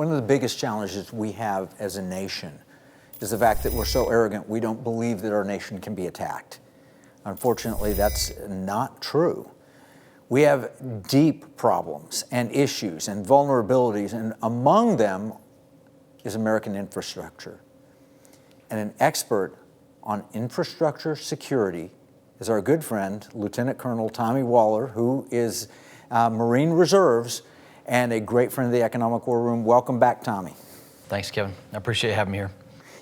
One of the biggest challenges we have as a nation is the fact that we're so arrogant we don't believe that our nation can be attacked. Unfortunately, that's not true. We have deep problems and issues and vulnerabilities, and among them is American infrastructure. And an expert on infrastructure security is our good friend, Lieutenant Colonel Tommy Waller, who is Marine Reserves and a great friend of the Economic War Room. Welcome back, Tommy. Thanks, Kevin. I appreciate having me here.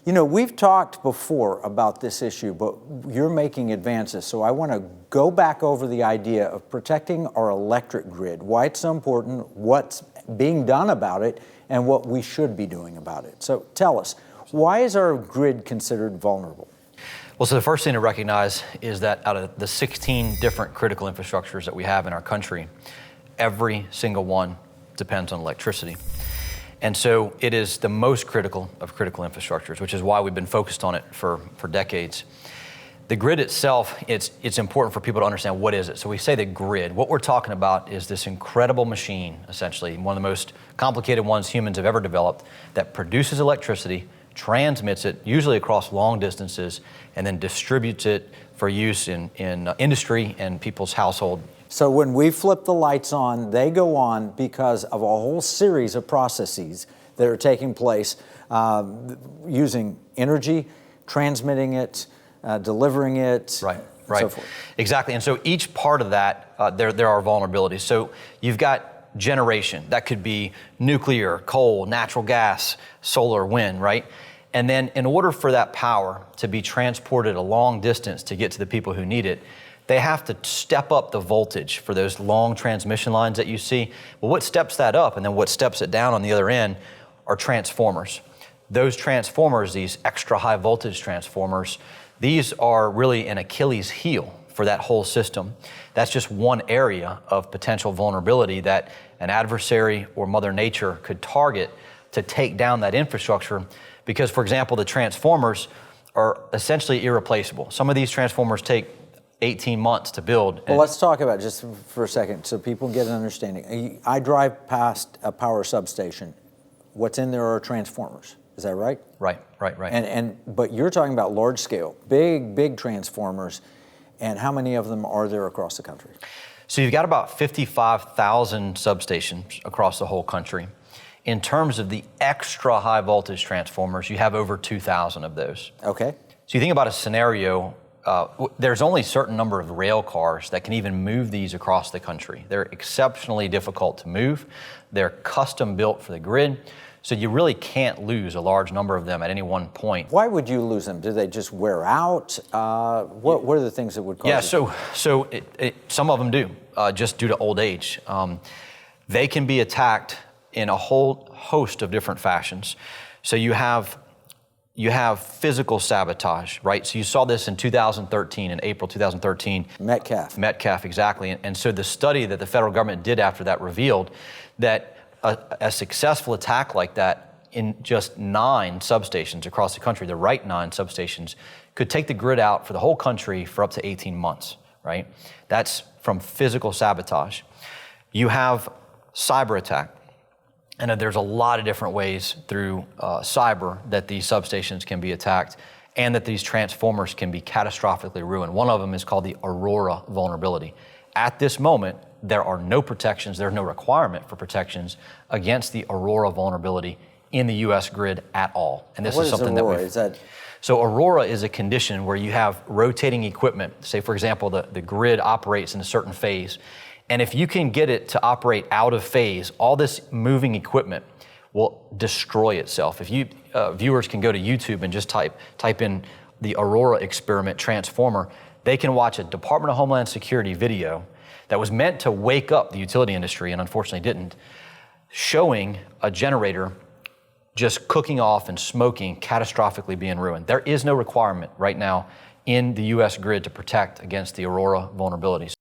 You know, we've talked before about this issue, but you're making advances. So I want to go back over the idea of protecting our electric grid, why it's so important, what's being done about it, and what we should be doing about it. So tell us, why is our grid considered vulnerable? Well, so the first thing to recognize is that out of the 16 different critical infrastructures that we have in our country, every single one depends on electricity. And so it is the most critical of critical infrastructures, which is why we've been focused on it for decades. The grid itself, it's important for people to understand what is it. So we say the grid. What we're talking about is this incredible machine, essentially, one of the most complicated ones humans have ever developed, that produces electricity, transmits it, usually across long distances, and then distributes it for use in industry and people's household. So when we flip the lights on, they go on because of a whole series of processes that are taking place using energy, transmitting it, delivering it, right. so forth. Exactly, and so each part of that, there are vulnerabilities. So you've got generation. That could be nuclear, coal, natural gas, solar, wind, right? And then in order for that power to be transported a long distance to get to the people who need it, they have to step up the voltage for those long transmission lines that you see. Well, what steps that up and then what steps it down on the other end are transformers. Those transformers, these extra high voltage transformers, these are really an Achilles heel for that whole system. That's just one area of potential vulnerability that an adversary or Mother Nature could target to take down that infrastructure because, for example, the transformers are essentially irreplaceable. Some of these transformers take 18 months to build. Well, let's talk about it just for a second so people get an understanding. I drive past a power substation. What's in there are transformers. Is that right? Right. But you're talking about large scale, big transformers, and how many of them are there across the country? So you've got about 55,000 substations across the whole country. In terms of the extra high voltage transformers, you have over 2,000 of those. Okay. So you think about a scenario, there's only a certain number of rail cars that can even move these across the country. They're exceptionally difficult to move. They're custom built for the grid. So you really can't lose a large number of them at any one point. Why would you lose them? Do they just wear out? What are the things that would cause it? So some of them do, just due to old age. They can be attacked in a whole host of different fashions. So you have physical sabotage, right? So you saw this in 2013, in April 2013. Metcalf, exactly. And so the study that the federal government did after that revealed that a successful attack like that in just 9 substations across the country, the right 9 substations, could take the grid out for the whole country for up to 18 months, right? That's from physical sabotage. You have cyber attack. And there's a lot of different ways through cyber that these substations can be attacked and that these transformers can be catastrophically ruined. One of them is called the Aurora vulnerability. At this moment, there are no protections, there's no requirement for protections against the Aurora vulnerability in the U.S. grid at all. And this is something Aurora? So Aurora is a condition where you have rotating equipment. Say, for example, the grid operates in a certain phase. And if you can get it to operate out of phase, all this moving equipment will destroy itself. If you viewers can go to YouTube and just type in the Aurora experiment transformer, they can watch a Department of Homeland Security video that was meant to wake up the utility industry and unfortunately didn't, showing a generator just cooking off and smoking, catastrophically being ruined. There is no requirement right now in the U.S. grid to protect against the Aurora vulnerabilities.